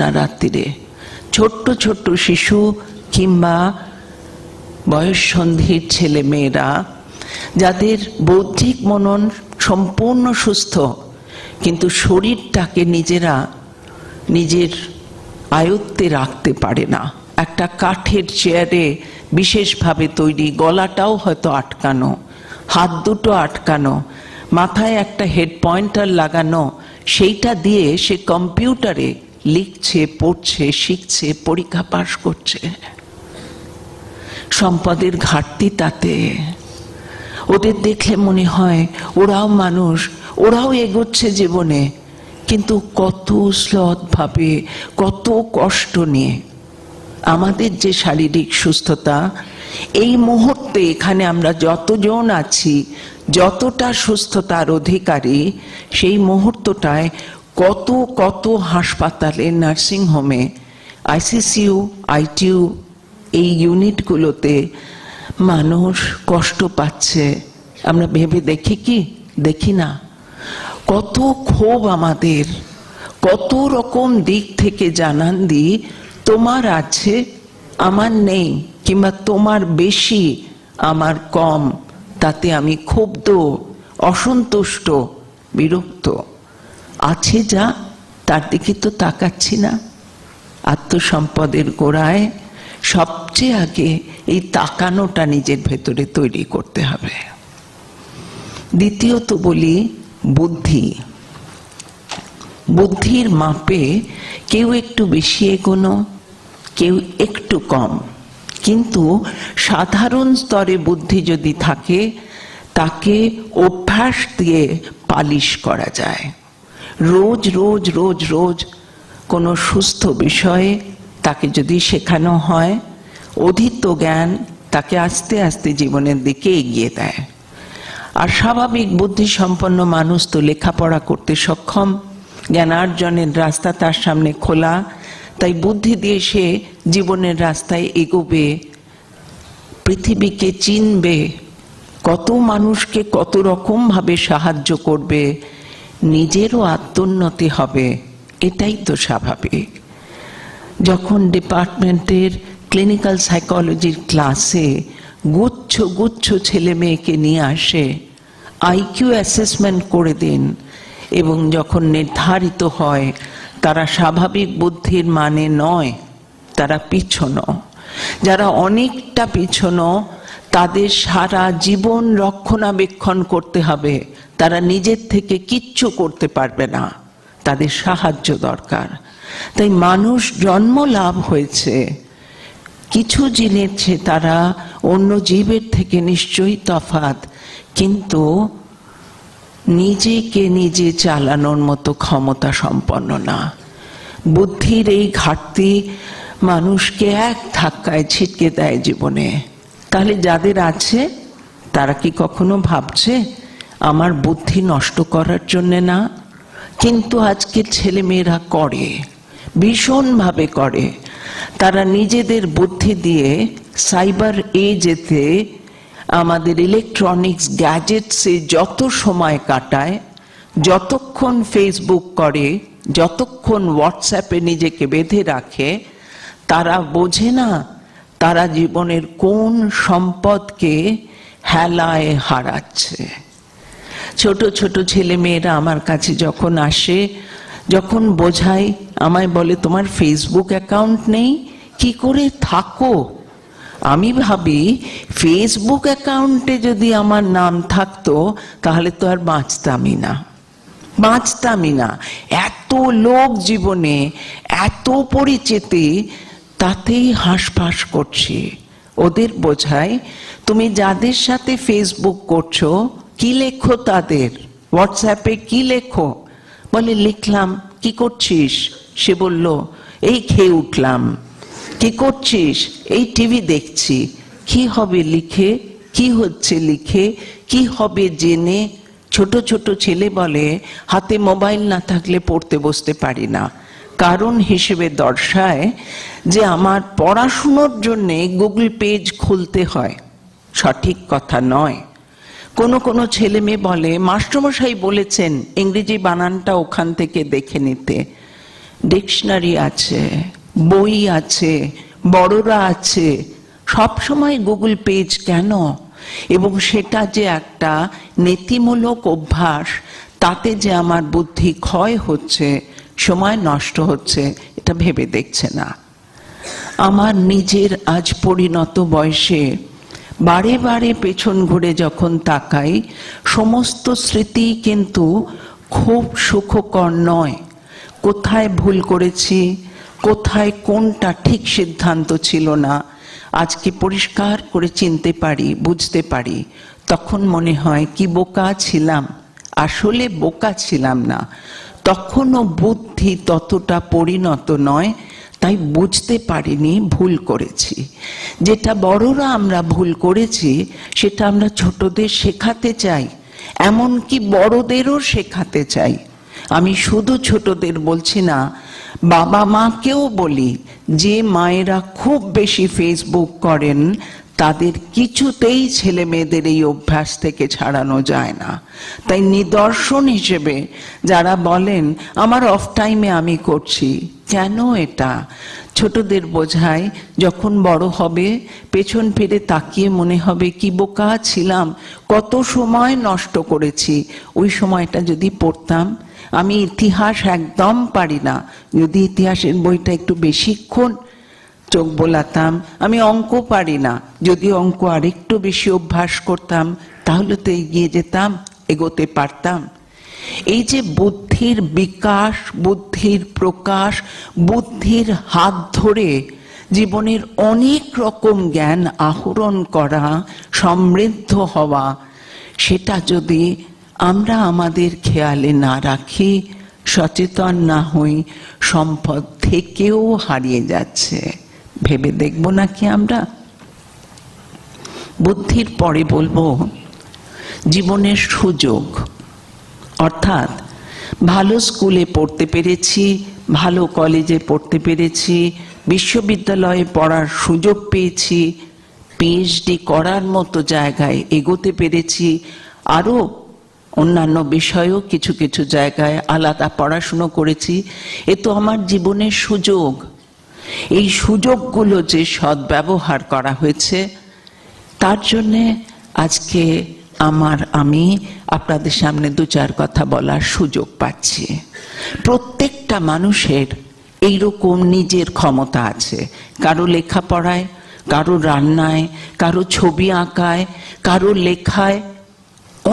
না রাত্রিরে। ছোট্ট ছোট্ট শিশু কিংবা বয়ঃসন্ধির ছেলে মেয়েরা যাদের বৌদ্ধিক মনন সম্পূর্ণ সুস্থ, কিন্তু শরীরটাকে নিজেরা নিজের আয়ত্তে রাখতে পারে না। একটা কাঠের চেয়ারে বিশেষভাবে তৈরি, গলাটাও হয়তো আটকানো, হাত দুটো আটকানো, মাথায় একটা হেড পয়েন্টার লাগানো, সেইটা দিয়ে সে কম্পিউটারে লিখছে, পড়ছে, শিখছে, পরীক্ষা পাশ করছে। সম্পদের ঘাটতি তাতে। ওদের দেখলে মনে হয় ওরাও মানুষ, ওরাও এগোচ্ছে জীবনে, কিন্তু কত শ্লথভাবে, কত কষ্ট নিয়ে। আমাদের যে শারীরিক সুস্থতা, এই মুহূর্তে এখানে আমরা যতজন আছি, যতটা সুস্থতার অধিকারী, সেই মুহূর্তটায় কত কত হাসপাতালে, নার্সিংহোমে, আইসিসিউ, আইটিইউ, এই ইউনিটগুলোতে মানুষ কষ্ট পাচ্ছে। আমরা ভেবে দেখি কি? দেখি না। কত ক্ষোভ আমাদের, কত রকম দিক থেকে জানান দিই, তোমার আছে আমার নেই, কিংবা তোমার বেশি আমার কম, তাতে আমি ক্ষুব্ধ, অসন্তুষ্ট, বিরক্ত। আছে যা, তার দিকে তো তাকাচ্ছি না। আত্মসম্পদের গোড়ায় সবচেয়ে আগে এই তাকানোটা নিজের ভেতরে তৈরি করতে হবে। দ্বিতীয়ত বলি বুদ্ধি। বুদ্ধির মাপে কেউ একটু বেশি এগোনো, কেউ একটু কম, কিন্তু সাধারণ স্তরে বুদ্ধি যদি থাকে, তাকে অভ্যাস দিয়ে পালিশ করা যায়। রোজ রোজ রোজ রোজ কোনো সুস্থ বিষয়ে তাকে যদি শেখানো হয়, অধীত জ্ঞান তাকে আস্তে আস্তে জীবনের দিকে এগিয়ে দেয়। আর স্বাভাবিক বুদ্ধিসম্পন্ন মানুষ তো লেখাপড়া করতে সক্ষম, জ্ঞানার্জনের রাস্তা তার সামনে খোলা, তাই বুদ্ধি দিয়ে সে জীবনের রাস্তায় এগোবে, পৃথিবীকে চিনবে, কত মানুষকে কত রকম ভাবে সাহায্য করবে, নিজেরও আত্মোন্নতি হবে। এটাই তো স্বাভাবিক। যখন ডিপার্টমেন্টের ক্লিনিক্যাল সাইকোলজির ক্লাসে গুচ্ছ গুচ্ছ ছেলে মেয়েকে নিয়ে আসে, আইকিউ অ্যাসেসমেন্ট করে দিন, এবং যখন নির্ধারিত হয় তারা স্বাভাবিক বুদ্ধির মানে নয়, তারা পিছনো, যারা অনেকটা পিছনো, তাদের সারা জীবন রক্ষণাবেক্ষণ করতে হবে, তারা নিজের থেকে কিচ্ছু করতে পারবে না, তাদের সাহায্য দরকার। তাই মানুষ জন্ম লাভ হয়েছে, কিছু জেনেছে তারা অন্য জীবের থেকে নিশ্চয়ই তফাৎ, কিন্তু নিজেকে নিজে চালানোর মতো ক্ষমতা সম্পন্ন না। বুদ্ধির এই ঘাটতি মানুষকে এক ধাক্কায় ছিটকে দেয় জীবনে। তাহলে যাদের আছে তারা কি কখনো ভাবছে আমার বুদ্ধি নষ্ট করার জন্যে না? কিন্তু আজকের ছেলে মেয়েরা করে, ভীষণভাবে করে। তারা নিজেদের বুদ্ধি দিয়ে সাইবার এজেতে, আমাদের ইলেকট্রনিক্স গ্যাজেটসে যত সময় কাটায়, যতক্ষণ ফেসবুক করে, যতক্ষণ হোয়াটসঅ্যাপে নিজেকে বেঁধে রাখে, তারা বোঝে না তারা জীবনের কোন সম্পদকে হেলায় হারাচ্ছে। ছোট ছোট ছেলে মেয়েরা আমার কাছে যখন আসে, যখন বোঝাই, আমায় বলে তোমার ফেসবুক অ্যাকাউন্ট নেই, কি করে থাকো? আমি ভাবি ফেসবুক অ্যাকাউন্টে যদি আমার নাম থাকতো তাহলে তো আর বাঁচতামই না। এত লোক জীবনে, এত পরিচিতি, তাতেই হাঁসফাঁস করছি। ওদের বোঝাই তুমি যাদের সাথে ফেসবুক করছো কি লেখো, তাদের হোয়াটসঅ্যাপে কি লেখো? বলে লিখলাম। কি করছিস? সে বলল এই খেয়ে উঠলাম। কি করছিস? এই টিভি দেখছি। কি হবে লিখে, কি হচ্ছে লিখে, কি হবে জেনে? ছোট ছোট ছেলে বলে হাতে মোবাইল না থাকলে পড়তে বসতে পারি না। কারণ হিসেবে দর্শায় যে আমার পড়াশুনোর জন্যে গুগল পেজ খুলতে হয়। সঠিক কথা নয়। কোনো কোনো ছেলে মেয়ে বলে মাস্টারমশাই বলেছেন ইংরেজি বানানটা ওখান থেকে দেখে নিতে। ডিকশনারি আছে, বই আছে, বড়রা আছে, সব সময় গুগল পেজ কেন? এবং সেটা যে একটা নীতিমূলক অভ্যাস, তাতে যে আমার বুদ্ধি ক্ষয় হচ্ছে, সময় নষ্ট হচ্ছে, এটা ভেবে দেখছে না। আমার নিজের আজ পরিণত বয়সে বারে বারে পেছন ঘুরে যখন তাকাই, সমস্ত স্মৃতি কিন্তু খুব সুখকর নয়। কোথায় ভুল করেছি, কোথায় কোনটা ঠিক সিদ্ধান্ত ছিল না, আজকে পরিষ্কার করে চিনতে পারি, বুঝতে পারি। তখন মনে হয় কি বোকা ছিলাম। আসলে বোকা ছিলাম না, তখনও বুদ্ধি ততটা পরিণত নয়, তাই বুঝতে পারিনি ভুল করেছি। যেটা বড়রা আমরা ভুল করেছি, সেটা আমরা ছোটদের শেখাতে চাই, এমনকি বড়দেরও শেখাতে চাই। আমি শুধু ছোটদের বলছি না, বাবা মাকেও বলি, যে মায়েরা খুব বেশি ফেসবুক করেন, তাদের কিছুতেই ছেলে মেয়েদের এই অভ্যাস থেকে ছাড়ানো যায় না। তাই নিদর্শন হিসেবে যারা বলেন আমার অফ টাইমে আমি করছি, কেন এটা? ছোটদের বোঝায়, যখন বড় হবে পেছন ফিরে তাকিয়ে মনে হবে কি বোকা ছিলাম, কত সময় নষ্ট করেছি। ওই সময়টা যদি পড়তাম। আমি ইতিহাস একদম পারি না, যদি ইতিহাসের বইটা একটু বেশিক্ষণ চোখ বোলাতাম। আমি অঙ্ক পারি না, যদি অঙ্ক আরেকটু বেশি অভ্যাস করতাম, তাহলে তো এগিয়ে যেতাম, এগোতে পারতাম। এই যে বুদ্ধির বিকাশ, বুদ্ধির প্রকাশ, বুদ্ধির হাত ধরে জীবনের অনেক রকম জ্ঞান আহরণ করা, সমৃদ্ধ হওয়া, সেটা যদি আমরা আমাদের খেয়ালে না রাখি, সচেতন না হই, সম্পদ থেকেও হারিয়ে যাচ্ছে। ভেবে দেখব নাকি আমরা? বুদ্ধির পরে বলবো জীবনের সুযোগ, অর্থাৎ ভালো স্কুলে পড়তে পেরেছি, ভালো কলেজে পড়তে পেরেছি, বিশ্ববিদ্যালয়ে পড়ার সুযোগ পেয়েছি, পিএইচডি করার মতো জায়গায় এগোতে পেরেছি, আরো অন্যান্য বিষয়েও কিছু কিছু জায়গায় আলাদা পড়াশুনো করেছি। এ তো আমার জীবনের সুযোগ। এই সুযোগগুলো যে সদ্ব্যবহার করা হয়েছে, তার জন্যে আজকে আমি আপনাদের সামনে দু চার কথা বলার সুযোগ পাচ্ছি। প্রত্যেকটা মানুষের এইরকম নিজের ক্ষমতা আছে, কারো লেখাপড়ায়, কারো রান্নায়, কারো ছবি আঁকায়, কারো লেখায়,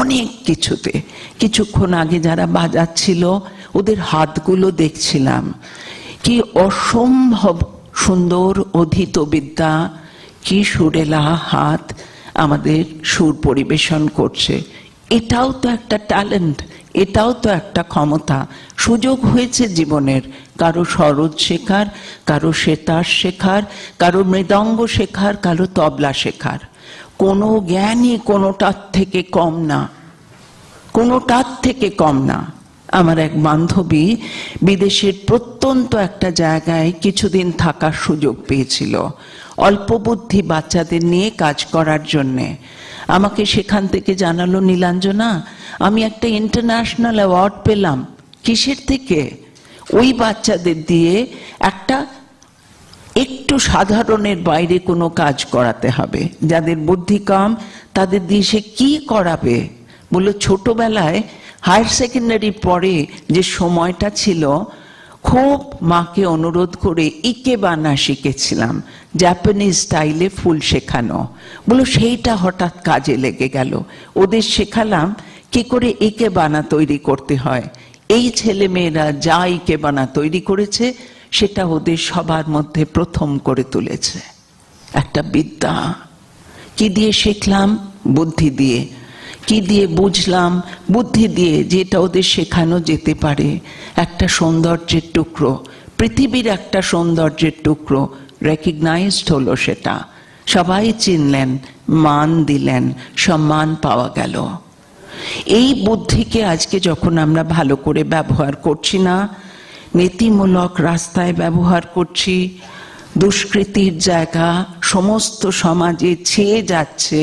অনেক কিছুতে। কিছুক্ষণ আগে যারা বাজাচ্ছিল, ওদের হাতগুলো দেখছিলাম, কি অসম্ভব সুন্দর অধীত বিদ্যা, কি সুরেলা হাত আমাদের সুর পরিবেশন করছে। এটাও তো একটা ট্যালেন্ট, এটাও তো একটা ক্ষমতা। সুযোগ হয়েছে জীবনের, কারো সরোদ শেখার, কারো সেতার শেখার, কারো মৃদঙ্গ শেখার, কারো তবলা শেখার। কোনো জ্ঞানই কোনোটার থেকে কম না, কোনোটার থেকে কম না। আমার এক বান্ধবী বিদেশের প্রত্যন্ত একটা জায়গায় কিছুদিন থাকার সুযোগ পেয়েছিল, অল্প বুদ্ধি বাচ্চাদের নিয়ে কাজ করার জন্যে। আমাকে সেখান থেকে জানালো, নীলাঞ্জনা, আমি একটা ইন্টারন্যাশনাল অ্যাওয়ার্ড পেলাম। কিসের থেকে? ওই বাচ্চাদের দিয়ে একটা একটু সাধারণের বাইরে কোনো কাজ করাতে হবে। যাদের বুদ্ধি কম তাদের দিয়ে সে কি করাবে? বললো, ছোটবেলায় হায়ার সেকেন্ডারি পরে যে সময়টা ছিল, খুব মাকে অনুরোধ করে ইকেবানা শিখেছিলাম, জাপানিজ স্টাইলে ফুল শেখানো। বলো, সেইটা হঠাৎ কাজে লেগে গেল। ওদের শেখালাম কি করে ইকেবানা তৈরি করতে হয়। এই ছেলে মেয়েরা যা ইকেবানা তৈরি করেছে, সেটা ওদের সবার মধ্যে প্রথম করে তুলেছে। একটা বিদ্যা। কি দিয়ে শিখলাম? বুদ্ধি দিয়ে। কি দিয়ে বুঝলাম? বুদ্ধি দিয়ে। যেটা ওদের শেখানো যেতে পারে, একটা সৌন্দর্যের টুকরো, পৃথিবীর একটা সৌন্দর্যের টুকরো রেকগনাইজড হলো, সেটা সবাই চিনলেন, মান দিলেন, সম্মান পাওয়া গেল। এই বুদ্ধিকে আজকে যখন আমরা ভালো করে ব্যবহার করছি না, নীতিমূলক রাস্তায় ব্যবহার করছি, দুষ্কৃতির জায়গা সমস্ত সমাজে ছেয়ে যাচ্ছে,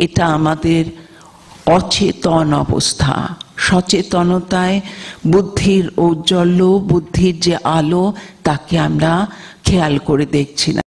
এটা আমাদের অচেতন অবস্থা, সচেতনতায় বুদ্ধির ঔজ্জ্বল্য, বুদ্ধির যে আলো, তাকে আমরা খেয়াল করে দেখছি না।